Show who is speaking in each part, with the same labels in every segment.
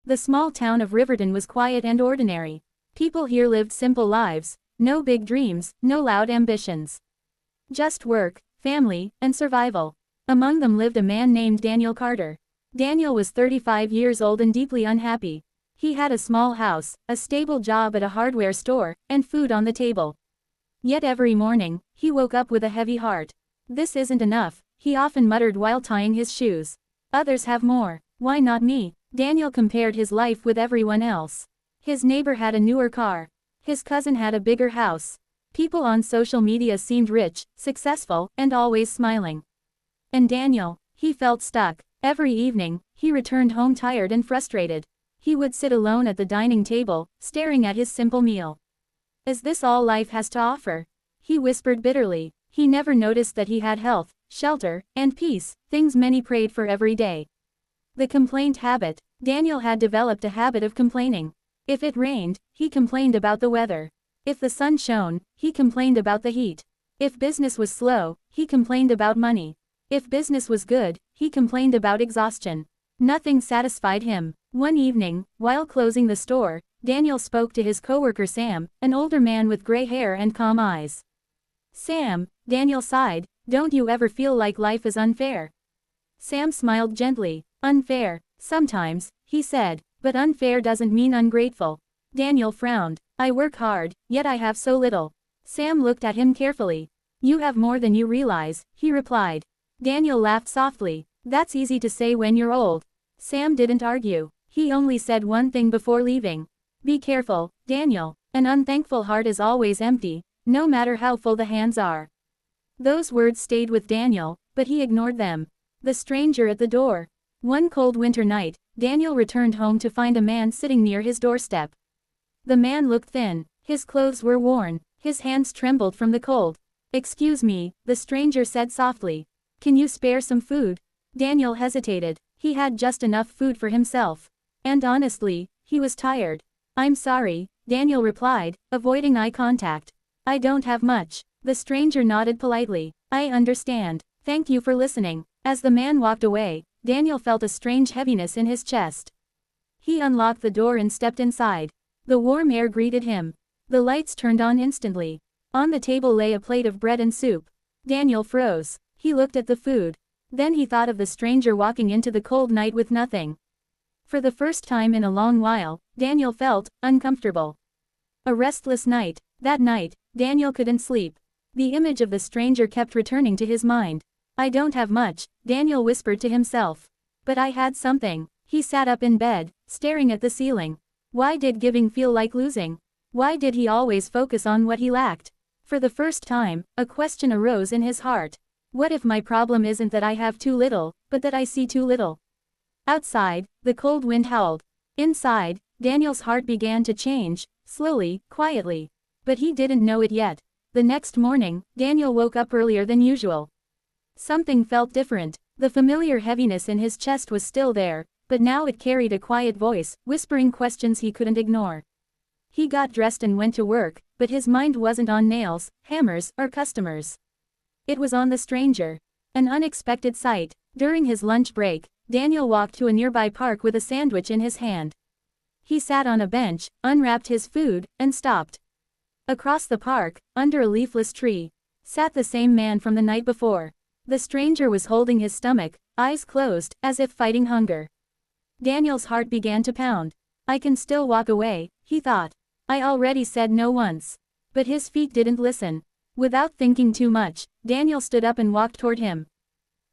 Speaker 1: The small town of Riverton was quiet and ordinary. People here lived simple lives, no big dreams, no loud ambitions. Just work, family, and survival. Among them lived a man named Daniel Carter. Daniel was 35 years old and deeply unhappy. He had a small house, a stable job at a hardware store, and food on the table. Yet every morning, he woke up with a heavy heart. "This isn't enough," he often muttered while tying his shoes. "Others have more. Why not me?" Daniel compared his life with everyone else. His neighbor had a newer car. His cousin had a bigger house. People on social media seemed rich, successful, and always smiling. And Daniel, he felt stuck. Every evening, he returned home tired and frustrated. He would sit alone at the dining table, staring at his simple meal. "Is this all life has to offer?" he whispered bitterly. He never noticed that he had health, shelter, and peace, things many prayed for every day. The complaint habit. Daniel had developed a habit of complaining. If it rained, he complained about the weather. If the sun shone, he complained about the heat. If business was slow, he complained about money. If business was good, he complained about exhaustion. Nothing satisfied him. One evening, while closing the store, Daniel spoke to his coworker Sam, an older man with gray hair and calm eyes. "Sam," Daniel sighed, "don't you ever feel like life is unfair?" Sam smiled gently. "Unfair, sometimes," he said, "but unfair doesn't mean ungrateful." Daniel frowned. "I work hard, yet I have so little." Sam looked at him carefully. "You have more than you realize," he replied. Daniel laughed softly. "That's easy to say when you're old." Sam didn't argue. He only said one thing before leaving. "Be careful, Daniel. An unthankful heart is always empty, no matter how full the hands are." Those words stayed with Daniel, but he ignored them. The stranger at the door. One cold winter night, Daniel returned home to find a man sitting near his doorstep. The man looked thin. His clothes were worn. His hands trembled from the cold. "Excuse me," the stranger said softly. "Can you spare some food?" Daniel hesitated. He had just enough food for himself. And honestly, he was tired. "I'm sorry," Daniel replied, avoiding eye contact. "I don't have much." The stranger nodded politely. "I understand. Thank you for listening." As the man walked away, Daniel felt a strange heaviness in his chest. He unlocked the door and stepped inside. The warm air greeted him. The lights turned on instantly. On the table lay a plate of bread and soup. Daniel froze. He looked at the food. Then he thought of the stranger walking into the cold night with nothing. For the first time in a long while, Daniel felt uncomfortable. A restless night. That night, Daniel couldn't sleep. The image of the stranger kept returning to his mind. "I don't have much," Daniel whispered to himself. "But I had something." He sat up in bed, staring at the ceiling. Why did giving feel like losing? Why did he always focus on what he lacked? For the first time, a question arose in his heart. What if my problem isn't that I have too little, but that I see too little? Outside, the cold wind howled. Inside, Daniel's heart began to change, slowly, quietly. But he didn't know it yet. The next morning, Daniel woke up earlier than usual. Something felt different. The familiar heaviness in his chest was still there, but now it carried a quiet voice, whispering questions he couldn't ignore. He got dressed and went to work, but his mind wasn't on nails, hammers, or customers. It was on the stranger. An unexpected sight. During his lunch break, Daniel walked to a nearby park with a sandwich in his hand. He sat on a bench, unwrapped his food, and stopped. Across the park, under a leafless tree, sat the same man from the night before. The stranger was holding his stomach, eyes closed, as if fighting hunger. Daniel's heart began to pound. "I can still walk away," he thought. "I already said no once." But his feet didn't listen. Without thinking too much, Daniel stood up and walked toward him.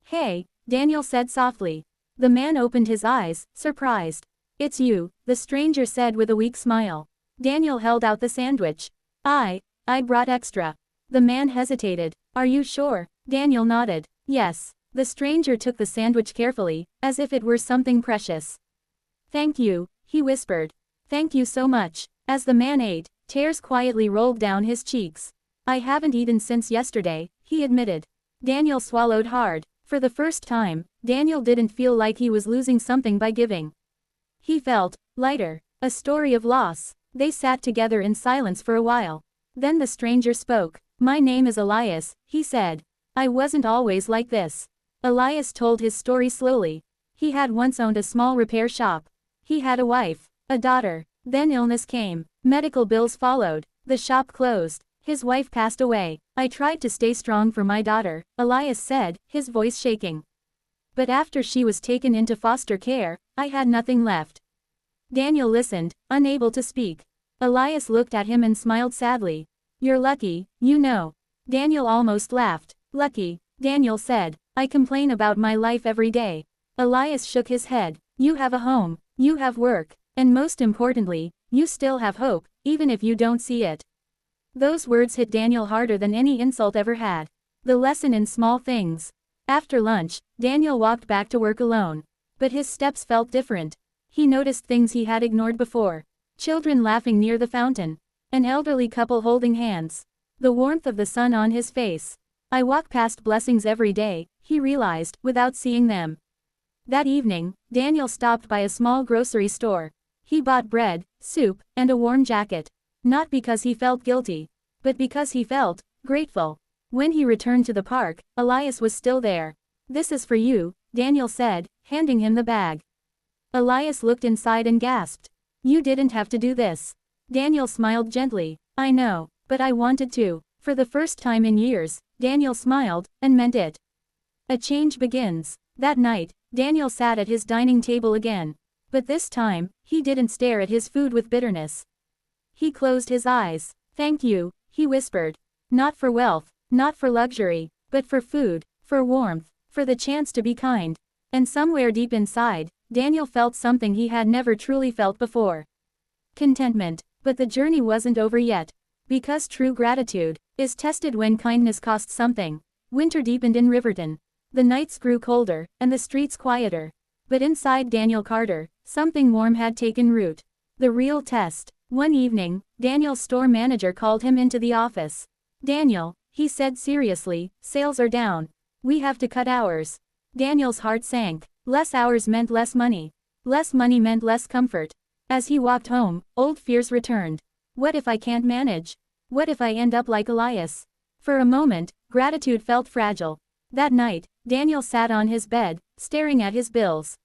Speaker 1: "Hey," Daniel said softly. The man opened his eyes, surprised. "It's you," the stranger said with a weak smile. Daniel held out the sandwich. I brought extra." The man hesitated. "Are you sure?" Daniel nodded. "Yes." The stranger took the sandwich carefully, as if it were something precious. "Thank you," he whispered. "Thank you so much." As the man ate, tears quietly rolled down his cheeks. "I haven't eaten since yesterday," he admitted. Daniel swallowed hard. For the first time, Daniel didn't feel like he was losing something by giving. He felt lighter. A story of loss. They sat together in silence for a while. Then the stranger spoke. "My name is Elias," he said. "I wasn't always like this." Elias told his story slowly. He had once owned a small repair shop. He had a wife, a daughter. Then illness came. Medical bills followed. The shop closed. His wife passed away. I tried to stay strong for my daughter, Elias said, his voice shaking. But after she was taken into foster care, I had nothing left. Daniel listened, unable to speak. Elias looked at him and smiled sadly. You're lucky, you know. Daniel almost laughed. Lucky, Daniel said. I complain about my life every day. Elias shook his head. You have a home, you have work, and most importantly, you still have hope, even if you don't see it. Those words hit Daniel harder than any insult ever had. The lesson in small things. After lunch, Daniel walked back to work alone. But his steps felt different. He noticed things he had ignored before. Children laughing near the fountain. An elderly couple holding hands. The warmth of the sun on his face. I walk past blessings every day, he realized, without seeing them. That evening, Daniel stopped by a small grocery store. He bought bread, soup, and a warm jacket. Not because he felt guilty, but because he felt grateful. When he returned to the park, Elias was still there. This is for you, Daniel said, handing him the bag. Elias looked inside and gasped. You didn't have to do this. Daniel smiled gently. I know, but I wanted to. For the first time in years, Daniel smiled, and meant it. A change begins. That night, Daniel sat at his dining table again. But this time, he didn't stare at his food with bitterness. He closed his eyes. Thank you, he whispered. Not for wealth, not for luxury, but for food, for warmth, for the chance to be kind. And somewhere deep inside, Daniel felt something he had never truly felt before. Contentment. But the journey wasn't over yet. Because true gratitude is tested when kindness costs something. Winter deepened in Riverton. The nights grew colder, and the streets quieter. But inside Daniel Carter, something warm had taken root. The real test. One evening, Daniel's store manager called him into the office. Daniel, he said seriously, sales are down. We have to cut hours. Daniel's heart sank. Less hours meant less money. Less money meant less comfort. As he walked home, old fears returned. What if I can't manage? What if I end up like Elias? For a moment, gratitude felt fragile. That night, Daniel sat on his bed, staring at his bills.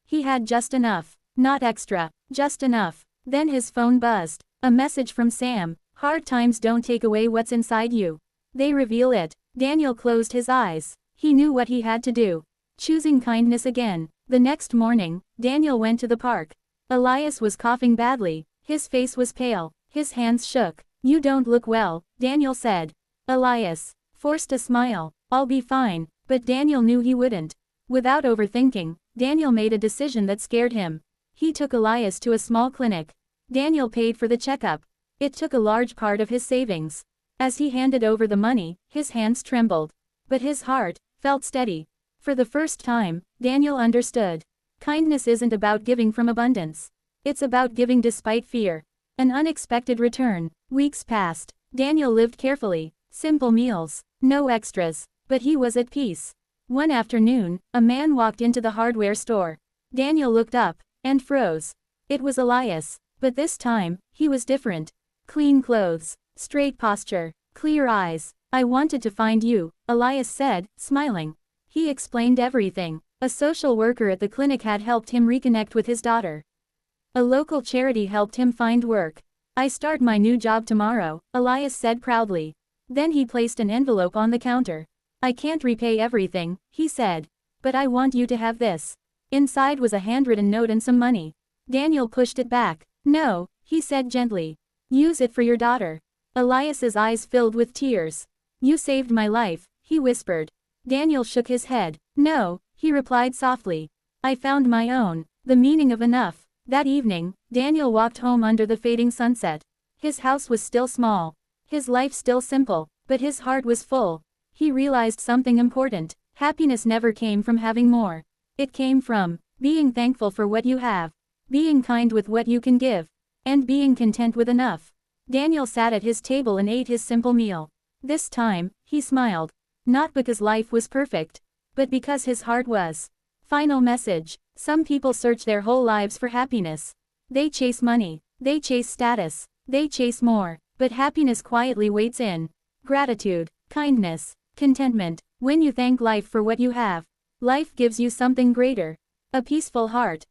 Speaker 1: He had just enough. Not extra, just enough. Then his phone buzzed. A message from Sam. Hard times don't take away what's inside you. They reveal it. Daniel closed his eyes. He knew what he had to do. Choosing kindness again. The next morning, Daniel went to the park. Elias was coughing badly. His face was pale. His hands shook. You don't look well, Daniel said. Elias forced a smile. I'll be fine. But Daniel knew he wouldn't. Without overthinking, Daniel made a decision that scared him. He took Elias to a small clinic. Daniel paid for the checkup. It took a large part of his savings. As he handed over the money, his hands trembled. But his heart felt steady. For the first time, Daniel understood. Kindness isn't about giving from abundance. It's about giving despite fear. An unexpected return. Weeks passed. Daniel lived carefully. Simple meals. No extras. But he was at peace. One afternoon, a man walked into the hardware store. Daniel looked up, and froze. It was Elias. But this time, he was different. Clean clothes. Straight posture. Clear eyes. I wanted to find you, Elias said, smiling. He explained everything. A social worker at the clinic had helped him reconnect with his daughter. A local charity helped him find work. I start my new job tomorrow, Elias said proudly. Then he placed an envelope on the counter. I can't repay everything, he said. But I want you to have this. Inside was a handwritten note and some money. Daniel pushed it back. No, he said gently. Use it for your daughter. Elias's eyes filled with tears. You saved my life, he whispered. Daniel shook his head. No, he replied softly. I found my own. The meaning of enough. That evening, Daniel walked home under the fading sunset. His house was still small. His life still simple, but his heart was full. He realized something important. Happiness never came from having more. It came from being thankful for what you have, being kind with what you can give, and being content with enough. Daniel sat at his table and ate his simple meal. This time, he smiled. Not because life was perfect, but because his heart was. Final message. Some people search their whole lives for happiness. They chase money. They chase status. They chase more. But happiness quietly waits in gratitude, kindness, contentment. When you thank life for what you have, life gives you something greater. A peaceful heart,